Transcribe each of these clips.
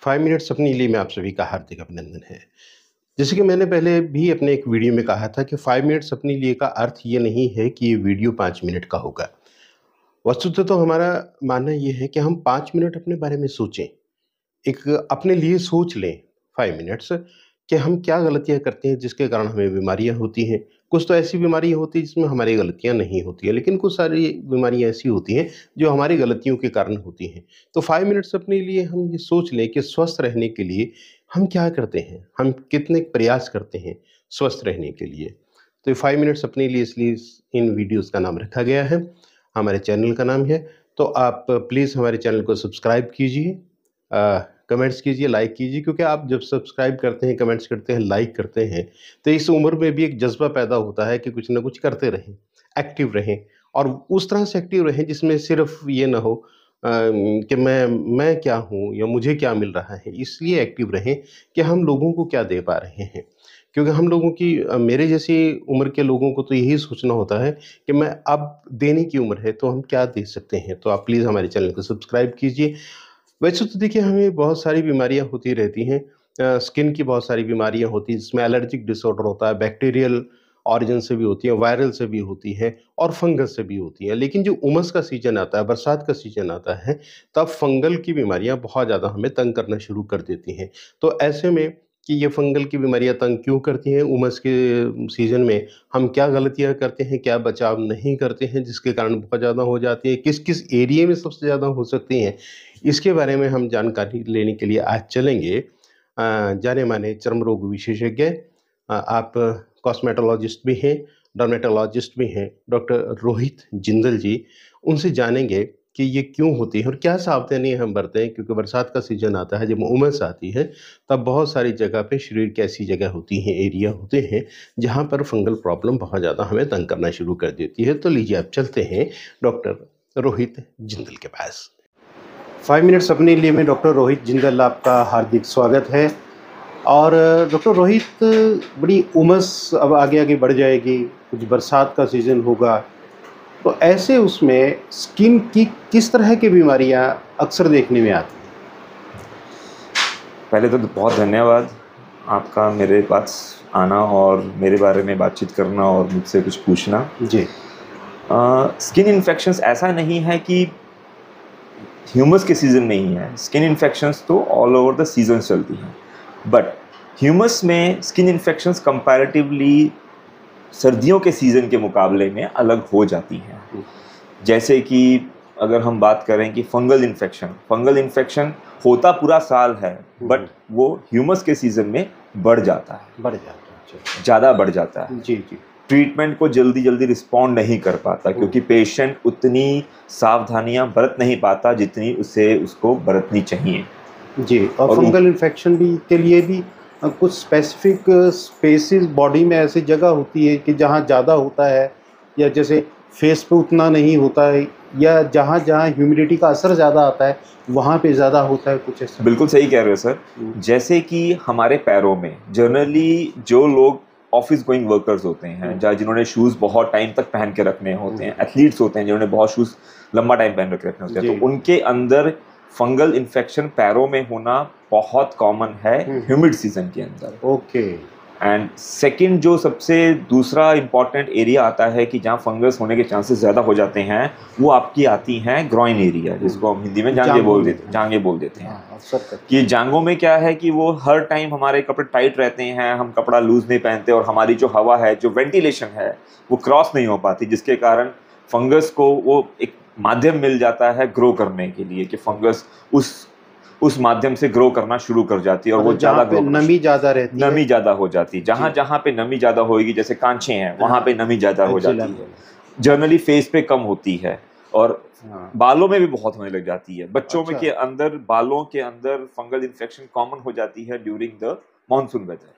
5 minutes अपने लिए में आप सभी का हार्दिक अभिनंदन है। जैसे कि मैंने पहले भी अपने एक वीडियो में कहा था कि 5 मिनट्स अपने लिए का अर्थ ये नहीं है कि ये वीडियो 5 मिनट का होगा। वस्तुतः तो हमारा मानना ये है कि हम 5 मिनट अपने बारे में सोचें। एक अपने लिए सोच लें 5 मिनट्स कि हम क्या गलतियाँ करते हैं जिसके कारण हमें बीमारियाँ होती हैं। कुछ तो ऐसी बीमारियाँ होती हैं जिसमें हमारी गलतियाँ नहीं होती हैं, लेकिन कुछ सारी बीमारियाँ ऐसी होती हैं जो हमारी गलतियों के कारण होती हैं। तो 5 मिनट्स अपने लिए हम ये सोच लें कि स्वस्थ रहने के लिए हम क्या करते हैं? हम कितने प्रयास करते हैं स्वस्थ रहने के लिए? तो ये 5 मिनट्स अपने लिए इसलिए इन वीडियोज़ का नाम रखा गया है। हमारे चैनल का नाम है। तो आप प्लीज़ हमारे चैनल को सब्सक्राइब कीजिए, कमेंट्स कीजिए, लाइक कीजिए, क्योंकि आप जब सब्सक्राइब करते हैं, कमेंट्स करते हैं, लाइक करते हैं, तो इस उम्र में भी एक जज़्बा पैदा होता है कि कुछ ना कुछ करते रहें, एक्टिव रहें और उस तरह से एक्टिव रहें जिसमें सिर्फ़ ये ना हो कि मैं क्या हूँ या मुझे क्या मिल रहा है। इसलिए एक्टिव रहें कि हम लोगों को क्या दे पा रहे हैं। क्योंकि हम लोगों की मेरे जैसी उम्र के लोगों को तो यही सोचना होता है कि मैं अब देने की उम्र है, तो हम क्या दे सकते हैं। तो आप प्लीज़ हमारे चैनल को सब्सक्राइब कीजिए। वैसे तो देखिए हमें बहुत सारी बीमारियाँ होती रहती हैं। स्किन की बहुत सारी बीमारियाँ होती हैं जिसमें एलर्जिक डिसऑर्डर होता है, बैक्टीरियल ऑरिजिन से भी होती है, वायरल से भी होती है और फंगस से भी होती है। लेकिन जो उमस का सीज़न आता है, बरसात का सीज़न आता है, तब फंगल की बीमारियाँ बहुत ज़्यादा हमें तंग करना शुरू कर देती हैं। तो ऐसे में कि ये फंगल की बीमारियाँ तंग क्यों करती हैं, उमस के सीज़न में हम क्या गलतियाँ करते हैं, क्या बचाव नहीं करते हैं जिसके कारण बहुत ज़्यादा हो जाती है, किस-किस एरिये में सबसे ज़्यादा हो सकती हैं, इसके बारे में हम जानकारी लेने के लिए आज चलेंगे जाने-माने चर्म रोग विशेषज्ञ, आप कॉस्मेटोलॉजिस्ट भी हैं, डर्मेटोलॉजिस्ट भी हैं, डॉक्टर रोहित जिंदल जी। उनसे जानेंगे कि ये क्यों होती है और क्या सावधानियाँ हम बरतें, क्योंकि बरसात का सीज़न आता है, जब उमस आती है, तब बहुत सारी जगह पे शरीर की ऐसी जगह होती हैं, एरिया होते हैं, जहाँ पर फंगल प्रॉब्लम बहुत ज़्यादा हमें तंग करना शुरू कर देती है। तो लीजिए अब चलते हैं डॉक्टर रोहित जिंदल के पास। 5 मिनट्स अपने लिए में डॉक्टर रोहित जिंदल, आपका हार्दिक स्वागत है। और डॉक्टर रोहित, बड़ी उमस अब आगे-आगे बढ़ जाएगी, कुछ बरसात का सीज़न होगा, तो ऐसे उसमें स्किन की किस तरह की बीमारियाँ अक्सर देखने में आती हैं? पहले तो बहुत धन्यवाद आपका मेरे पास आना और मेरे बारे में बातचीत करना और मुझसे कुछ पूछना। जी। स्किन इन्फेक्शंस ऐसा नहीं है कि ह्यूमस के सीज़न में ही है। स्किन इन्फेक्शंस तो ऑल ओवर द सीजन्स चलती हैं, बट ह्यूमस में स्किन इन्फेक्शंस कंपैरेटिवली सर्दियों के सीज़न के मुकाबले में अलग हो जाती हैं। जैसे कि अगर हम बात करें कि फंगल इन्फेक्शन होता पूरा साल है, बट वो ह्यूमस के सीज़न में बढ़ जाता है, बढ़ जाता है, अच्छा। ज़्यादा बढ़ जाता है। जी, जी। ट्रीटमेंट को जल्दी रिस्पॉन्ड नहीं कर पाता क्योंकि पेशेंट उतनी सावधानियां बरत नहीं पाता जितनी उसे उसको बरतनी चाहिए। जी, और और फंगल इन्फेक्शन भी के लिए भी कुछ स्पेसिफिक स्पेसेस बॉडी में ऐसी जगह होती है कि जहाँ ज़्यादा होता है, या जैसे फेस पे उतना नहीं होता है, या जहाँ-जहाँ ह्यूमिडिटी का असर ज़्यादा आता है, वहाँ पे ज़्यादा होता है, कुछ ऐसा? बिल्कुल सही कह रहे हो सर। जैसे कि हमारे पैरों में जनरली जो लोग ऑफिस गोइंग वर्कर्स होते हैं, जहाँ जिन्होंने शूज़ बहुत टाइम तक पहन के रखने होते हैं, एथलीट्स होते हैं जिन्होंने बहुत शूज़ लंबा टाइम पहन के रखने होते हैं, तो उनके अंदर फंगल इन्फेक्शन पैरों में होना बहुत कॉमन है ह्यूमिड सीजन के अंदर। ओके। एंड सेकंड जो सबसे दूसरा इम्पॉर्टेंट एरिया आता है कि जहाँ फंगस होने के चांसेस ज़्यादा हो जाते हैं, वो आपकी आती हैं ग्रॉइन एरिया, जिसको हम हिंदी में जांघें बोल देते हैं। कि जांघों में क्या है कि वो हर टाइम हमारे कपड़े टाइट रहते हैं, हम कपड़ा लूज नहीं पहनते और हमारी जो हवा है, जो वेंटिलेशन है, वो क्रॉस नहीं हो पाती, जिसके कारण फंगस को वो एक माध्यम मिल जाता है ग्रो करने के लिए कि फंगस उस माध्यम से ग्रो करना शुरू कर जाती है और वो ज़्यादा ग्रो नमी ज़्यादा रहती है, नमी ज़्यादा हो जाती है। जहाँ पे नमी ज़्यादा होगी, जैसे कांछे हैं, वहाँ पे नमी ज़्यादा हो जाती है। जनरली फेस पे कम होती है और बालों में भी बहुत होने लग जाती है। बच्चों में के अंदर बालों के अंदर फंगल इन्फेक्शन कॉमन हो जाती है ड्यूरिंग द मॉनसून वेदर।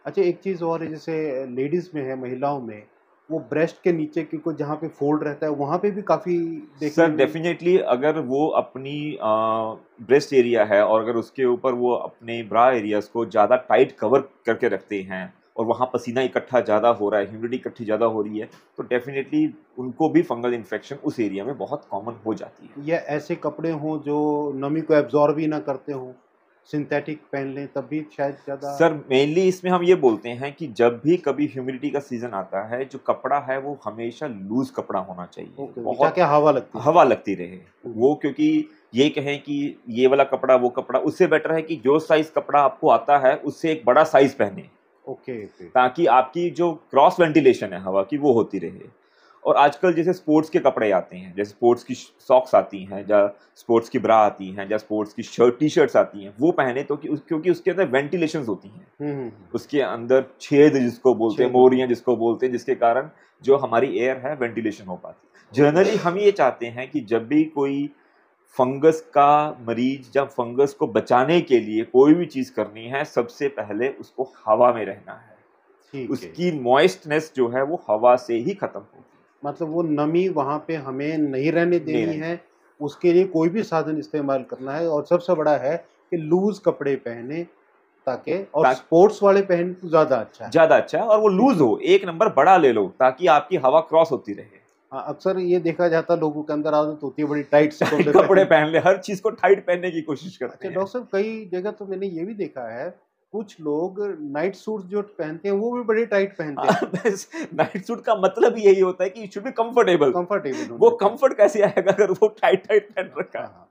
अच्छा, एक चीज़ और है, जैसे लेडीज़ में है, महिलाओं में वो ब्रेस्ट के नीचे की को जहाँ पे फोल्ड रहता है, वहाँ पे भी काफ़ी देखने सर डेफिनेटली अगर वो अपनी ब्रेस्ट एरिया है और अगर उसके ऊपर वो अपने ब्रा एरियाज को ज़्यादा टाइट कवर करके रखते हैं और वहाँ पसीना इकट्ठा ज़्यादा हो रहा है, ह्यूमिडिटी इकट्ठी ज़्यादा हो रही है, तो डेफिनेटली उनको भी फंगल इन्फेक्शन उस एरिया में बहुत कॉमन हो जाती है। या ऐसे कपड़े हों जो नमी को एब्जॉर्ब ही ना करते हों, सिंथेटिक पहन लें तब भी शायद ज़्यादा? सर मेनली इसमें हम ये बोलते हैं कि जब भी कभी ह्यूमिडिटी का सीजन आता है, जो कपड़ा है वो हमेशा लूज कपड़ा होना चाहिए। ओके, बहुत ताकि हवा लगती रहे। हवा लगती रहे। वो क्योंकि ये कहें कि ये वाला कपड़ा वो कपड़ा, उससे बेटर है कि जो साइज कपड़ा आपको आता है उससे एक बड़ा साइज पहने, ओके ओके। ताकि आपकी जो क्रॉस वेंटिलेशन है हवा की वो होती रहे। और आजकल जैसे स्पोर्ट्स के कपड़े आते हैं, जैसे स्पोर्ट्स की सॉक्स आती हैं, या स्पोर्ट्स की ब्रा आती हैं, या स्पोर्ट्स की शर्ट टी शर्ट्स आती हैं, वो पहने तो क्योंकि उसके अंदर वेंटिलेशन होती हैं। उसके अंदर छेद जिसको बोलते हैं, मोरियां जिसको बोलते हैं, जिसके कारण जो हमारी एयर है वेंटिलेशन हो पाती है। जनरली हम ये चाहते हैं कि जब भी कोई फंगस का मरीज, जब फंगस को बचाने के लिए कोई भी चीज करनी है, सबसे पहले उसको हवा में रहना है। उसकी मॉइस्टनेस जो है वो हवा से ही खत्म होगी। मतलब वो नमी वहाँ पे हमें नहीं रहने देनी है, उसके लिए कोई भी साधन इस्तेमाल करना है। और सबसे बड़ा है कि लूज कपड़े पहने, ताकि और स्पोर्ट्स वाले पहन तो ज़्यादा अच्छा है और वो लूज हो, एक नंबर बड़ा ले लो ताकि आपकी हवा क्रॉस होती रहे। अक्सर ये देखा जाता है लोगों के अंदर आदत होती है बड़ी टाइट से कपड़े पहन ले, हर चीज को टाइट पहनने की कोशिश करते हैं। डॉक्टर साहब कई जगह तो मैंने ये भी देखा है, कुछ लोग नाइट सूट जो पहनते हैं वो भी बड़े टाइट पहनते हैं। नाइट सूट का मतलब यही होता है कि इट शुड बी कंफर्टेबल। वो कंफर्ट कैसे आएगा अगर वो टाइट पहन रखा है?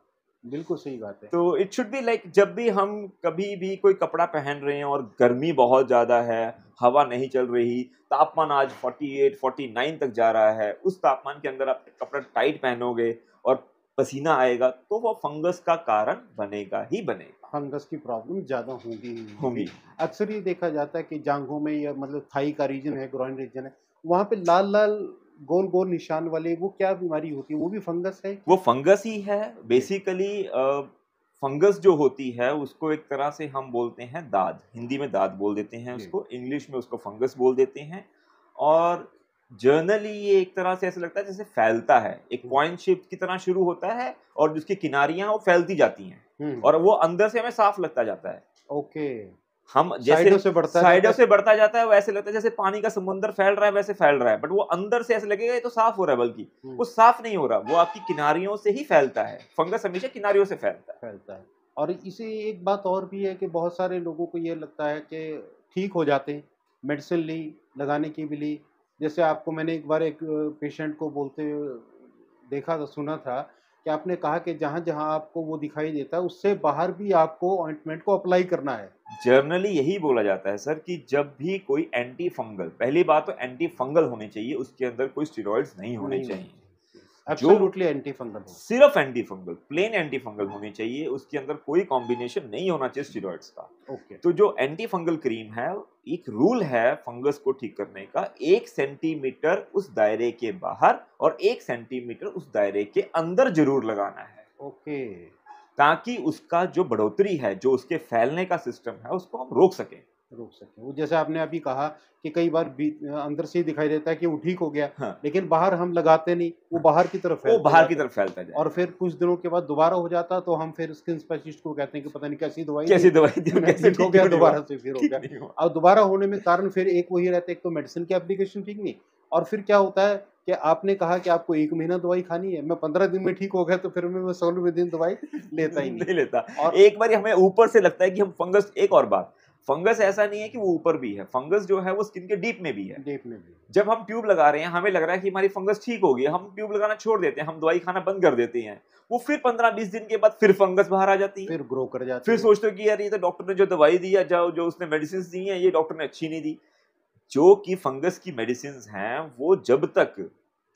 बिल्कुल सही बात है। तो इट शुड बी लाइक, जब भी हम कभी भी कोई कपड़ा पहन रहे हैं और गर्मी बहुत ज्यादा है, हवा नहीं चल रही, तापमान आज 48 49 तक जा रहा है, उस तापमान के अंदर आप कपड़ा टाइट पहनोगे और पसीना आएगा तो वो फंगस का कारण बनेगा ही बनेगा। फंगस की प्रॉब्लम ज़्यादा होंगी। अक्सर ये देखा जाता है कि जांघों में, या मतलब थाई का रीजन है, ग्रोइन रीजन है, वहाँ पे लाल लाल गोल गोल निशान वाले, वो क्या बीमारी होती है? वो भी फंगस है? वो फंगस ही है बेसिकली। फंगस जो होती है उसको एक तरह से हम बोलते हैं दाद, हिंदी में दाद बोल देते हैं उसको, इंग्लिश में उसको फंगस बोल देते हैं। और जर्नली ये एक तरह से ऐसा लगता है जैसे फैलता है, एक पॉइंट शेप की तरह शुरू होता है और जिसकी किनारियां वो फैलती जाती हैं और वो अंदर से हमें साफ लगता जाता है। ओके। हम जैसे साइडों से बढ़ता जाता है, वैसे लगता है जैसे पानी का समुद्र फैल रहा है, वैसे फैल रहा है, बट वो अंदर से ऐसे लगेगा ये तो साफ हो रहा है, बल्कि वो साफ नहीं हो रहा, वो आपकी किनारियों से ही फैलता है। फंगस हमेशा किनारियों से फैलता है। और इसे एक बात और भी है कि बहुत सारे लोगों को ये लगता है कि ठीक हो जाते हैं, मेडिसिन ली, लगाने की भी ली। जैसे आपको मैंने एक बार एक पेशेंट को बोलते देखा था, सुना था कि आपने कहा कि जहाँ-जहाँ आपको वो दिखाई देता है उससे बाहर भी आपको ऑइंटमेंट को अप्लाई करना है। जर्नली यही बोला जाता है सर कि जब भी कोई एंटी फंगल, पहली बात तो एंटी फंगल होनी चाहिए, उसके अंदर कोई स्टेरॉइड्स नहीं होने चाहिए। एब्सोल्युटली एंटी फंगल हो, सिर्फ anti fungal, plain anti fungal होनी चाहिए, उसके अंदर कोई कॉम्बिनेशन नहीं होना चाहिए स्टेरॉइड्स का। तो जो एंटी फंगल क्रीम है, एक रूल है फंगस को ठीक करने का, 1 सेंटीमीटर उस दायरे के बाहर और 1 सेंटीमीटर उस दायरे के अंदर जरूर लगाना है। ओके। ताकि उसका जो बढ़ोतरी है, जो उसके फैलने का सिस्टम है, उसको हम रोक सकें। वो जैसे आपने अभी कहा कि कई बार अंदर से ही दिखाई देता है कि वो ठीक हो गया, लेकिन बाहर हम लगाते नहीं, वो बाहर की तरफ फैलता है और फिर कुछ दिनों के बाद दोबारा हो जाता, तो हम फिर स्किन स्पेशलिस्ट को कहते हैं कि पता नहीं कैसी दवाई दी, ठीक हो गया, दोबारा से फिर हो गया। और दोबारा होने में कारण फिर एक वही रहता है, एक तो मेडिसिन की एप्लीकेशन ठीक नहीं, और फिर क्या होता है कि आपने कहा कि आपको 1 महीना दवाई खानी है, मैं 15 दिन में ठीक हो गया, तो फिर मैं 16वें दिन दवाई लेता ही नहीं लेता। और एक बार हमें ऊपर से लगता है कि हम फंगस, एक और बात, फंगस ऐसा नहीं है कि वो ऊपर भी है, फंगस जो है वो स्किन के डीप में भी है। जब हम ट्यूब लगा रहे हैं, हमें लग रहा है कि हमारी फंगस ठीक हो गई, हम ट्यूब लगाना छोड़ देते हैं, हम दवाई खाना बंद कर देते हैं, वो फिर 15-20 दिन के बाद फिर फंगस बाहर आ जाती है, फिर ग्रो कर जाती है। फिर सोचते हो कि यार ये तो डॉक्टर ने जो दवाई दी है, जो उसने मेडिसिन दी है, ये डॉक्टर ने अच्छी नहीं दी। जो कि फंगस की मेडिसिन हैं, वो जब तक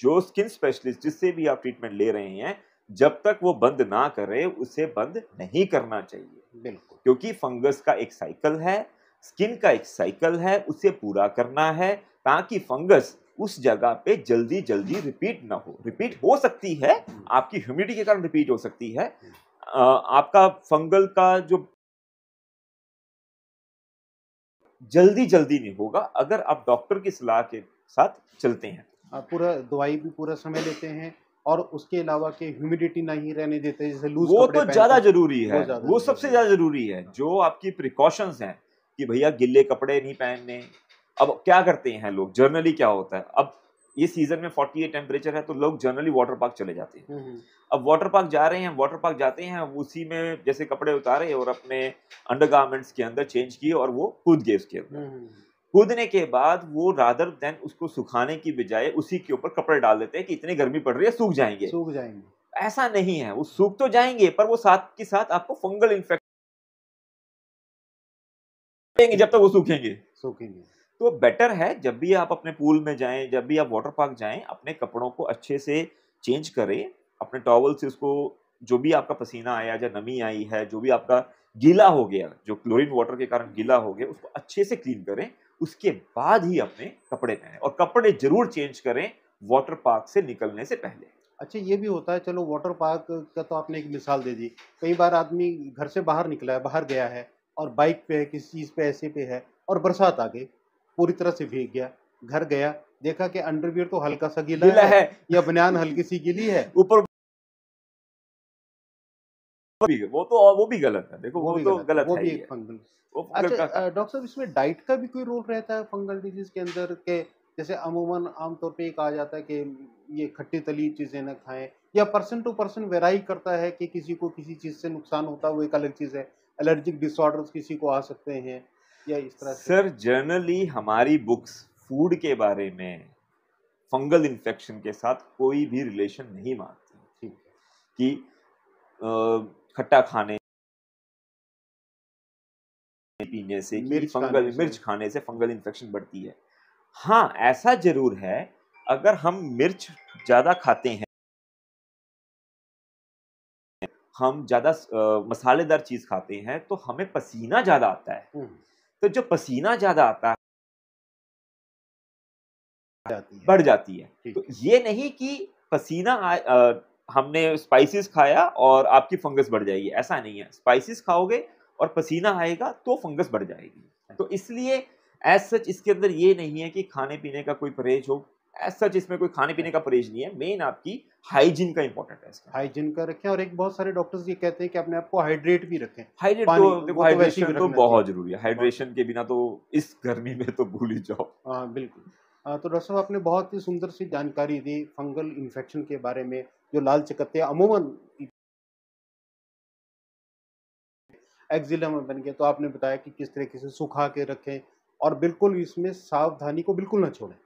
जो स्किन स्पेशलिस्ट जिससे भी आप ट्रीटमेंट ले रहे हैं, जब तक वो बंद ना करे, उसे बंद नहीं करना चाहिए। बिल्कुल, क्योंकि फंगस का एक साइकिल है, स्किन का एक साइकिल है, उसे पूरा करना है ताकि फंगस उस जगह पे जल्दी जल्दी रिपीट ना हो। रिपीट हो सकती है, आपकी ह्यूमिडिटी के कारण रिपीट हो सकती है, आपका फंगल का जो जल्दी जल्दी नहीं होगा अगर आप डॉक्टर की सलाह के साथ चलते हैं। पूरा दवाई भी पूरा समय लेते हैं, और उसके अलावा के ह्यूमिडिटी नहीं रहने देते, जैसे लूज वो तो ज्यादा जरूरी है, वो सबसे ज्यादा जरूरी है। जो आपकी प्रिकॉशंस हैं कि भैया गिल्ले कपड़े नहीं पहनने। अब क्या करते हैं लोग, जर्नली क्या होता है, अब ये सीजन में 48 टेम्परेचर है तो लोग जनरली वाटर पार्क चले जाते हैं। अब वाटर पार्क जा रहे हैं, वाटर पार्क जाते हैं, उसी में जैसे कपड़े उतारे और अपने अंडरगारमेंट्स के अंदर चेंज किए और वो कूद गए उसके अंदर। कूदने के बाद वो रादर देन उसको सुखाने की बजाय उसी के ऊपर कपड़े डाल देते हैं कि इतनी गर्मी पड़ रही है, सूख जाएंगे। ऐसा नहीं है, वो सूख तो जाएंगे पर वो साथ के साथ आपको फंगल इन्फेक्शन जब तक वो सूखेंगे। तो बेटर है जब भी आप अपने पूल में जाएं, जब भी आप वाटर पार्क जाएं, अपने कपड़ों को अच्छे से चेंज करें, अपने टॉवल से उसको जो भी आपका पसीना आया या नमी आई है, जो भी आपका गीला हो गया, जो क्लोरीन वाटर के कारण गीला हो गया, उसको अच्छे से क्लीन करें। उसके बाद ही अपने कपड़े पहने और कपड़े जरूर चेंज करें वाटर पार्क से निकलने से पहले। अच्छा, ये भी होता है, चलो वाटर पार्क का तो आपने एक मिसाल दे दी, कई बार आदमी घर से बाहर निकला है, बाहर गया है और बाइक पे है, किसी चीज़ पे ऐसे पे है और बरसात आ गई, पूरी तरह से भीग गया, घर गया, देखा कि अंडरवियर तो हल्का सा गीला है या बनियान हल्की सी गीली है, ऊपर वो भी गलत है। देखो वो तो गलत है, वो भी एक फंगल। अच्छा डॉक्टर साहब, इसमें डाइट का भी कोई रोल रहता है फंगल डिजीज के अंदर के? जैसे अमूमन आमतौर पे कहा जाता है कि ये खट्टी तली चीज़ें न खाएं, या पर्सन टू पर्सन वेराई करता है कि किसी को किसी चीज़ से नुकसान होता है, वो एक अलग चीज़ है। एलर्जिक डिसऑर्डर्स किसी को आ सकते हैं या इस तरह से? सर जनरली हमारी बुक्स फूड के बारे में फंगल इन्फेक्शन के साथ कोई भी रिलेशन नहीं मानती कि खट्टा खाने पीने से मिर्च खाने से फंगल इन्फेक्शन बढ़ती है। हाँ, ऐसा जरूर है, अगर हम मिर्च ज्यादा खाते हैं, हम ज्यादा मसालेदार चीज खाते हैं तो हमें पसीना ज्यादा आता है। तो जो पसीना ज्यादा आता है बढ़ जाती है। तो ये नहीं कि पसीना हमने स्पाइसेस खाया और आपकी फंगस बढ़ जाएगी, ऐसा नहीं है। स्पाइसेस खाओगे और पसीना आएगा तो फंगस बढ़ जाएगी। तो इसलिए एज सच इसके अंदर ये नहीं है कि खाने पीने का कोई परहेज हो, एज सच इसमें कोई खाने पीने का परहेज नहीं है। मेन आपकी हाइजीन का इंपॉर्टेंट है, हाइजीन का रखें। और एक बहुत सारे डॉक्टर्स ये कहते हैं कि अपने आप को हाइड्रेट भी रखें। हाइड्रेशन तो बहुत जरूरी है, हाइड्रेशन के बिना तो इस गर्मी में तो भूल ही जाओ। हाँ बिल्कुल। तो डॉक्टर साहब, आपने बहुत ही सुंदर सी जानकारी दी फंगल इन्फेक्शन के बारे में, जो लाल चकत्ते अमूमन एक्जिला में बन गया, तो आपने बताया कि किस तरीके से सुखा के रखें और बिल्कुल इसमें सावधानी को बिल्कुल ना छोड़ें,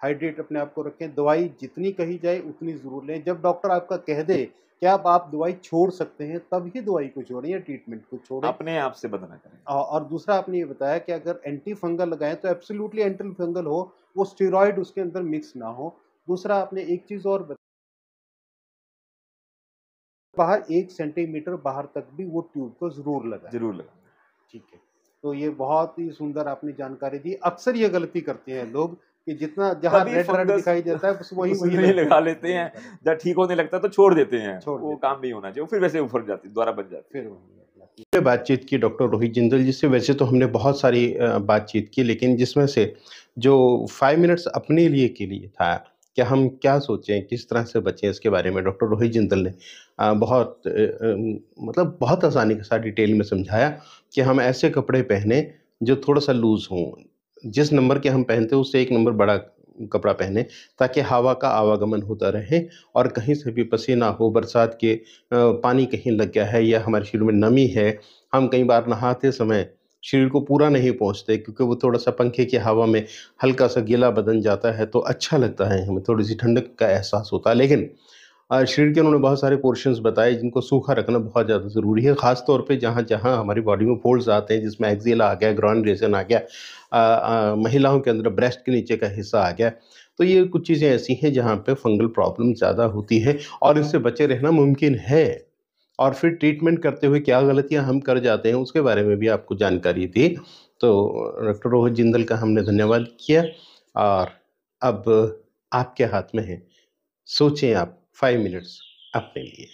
हाइड्रेट अपने आप को रखें, दवाई जितनी कही जाए उतनी ज़रूर लें। जब डॉक्टर आपका कह दे कि आप दवाई छोड़ सकते हैं, तब ही दवाई को छोड़ें या ट्रीटमेंट को छोड़ें, अपने आप से बदला करें। और दूसरा आपने ये बताया कि अगर एंटी फंगल लगाएं तो एब्सोल्युटली एंटी फंगल हो, वो स्टेरॉइड उसके अंदर मिक्स ना हो। दूसरा आपने एक चीज़ और बताया, बाहर 1 सेंटीमीटर बाहर तक भी वो ट्यूब को जरूर लगाएं। ठीक है, तो ये बहुत ही सुंदर आपने जानकारी दी। अक्सर ये गलती करते हैं लोग कि जितना जहाँ रेड दिखाई देता है बस वही लगा लेते हैं, जब ठीक होने लगता है तो छोड़ देते हैं, वो काम नहीं होना चाहिए, फिर वैसे उफर जाती दोबारा बन जाती है। बातचीत की डॉक्टर रोहित जिंदल जी से। वैसे तो हमने बहुत सारी बातचीत की, लेकिन जिसमें से जो 5 मिनट्स अपने लिए के लिए था कि हम क्या सोचें, किस तरह से बचें, इसके बारे में डॉक्टर रोहित जिंदल ने बहुत मतलब बहुत आसानी के साथ डिटेल में समझाया कि हम ऐसे कपड़े पहने जो थोड़ा सा लूज़ हों, जिस नंबर के हम पहनते हैं उससे 1 नंबर बड़ा कपड़ा पहने, ताकि हवा का आवागमन होता रहे और कहीं से भी पसीना हो, बरसात के पानी कहीं लग गया है या हमारे शरीर में नमी है, हम कई बार नहाते समय शरीर को पूरा नहीं पहुँचते क्योंकि वो थोड़ा-सा पंखे की हवा में हल्का-सा गीला बदन जाता है तो अच्छा लगता है, हमें थोड़ी-सी ठंडक का एहसास होता है। लेकिन शरीर के उन्होंने बहुत सारे पोर्शंस बताए जिनको सूखा रखना बहुत ज़्यादा ज़रूरी है, ख़ास तौर पे जहाँ-जहाँ हमारी बॉडी में फोल्ड्स आते हैं, जिसमें एक्सिला आ गया, ग्रॉइन रीजन आ गया, महिलाओं के अंदर ब्रेस्ट के नीचे का हिस्सा आ गया। तो ये कुछ चीज़ें ऐसी हैं जहाँ पे फंगल प्रॉब्लम ज़्यादा होती है और इससे बचे रहना मुमकिन है। और फिर ट्रीटमेंट करते हुए क्या गलतियाँ हम कर जाते हैं उसके बारे में भी आपको जानकारी दी। तो डॉक्टर रोहित जिंदल का हमने धन्यवाद किया और अब आपके हाथ में है, सोचें आप 5 मिनट्स अपने लिए।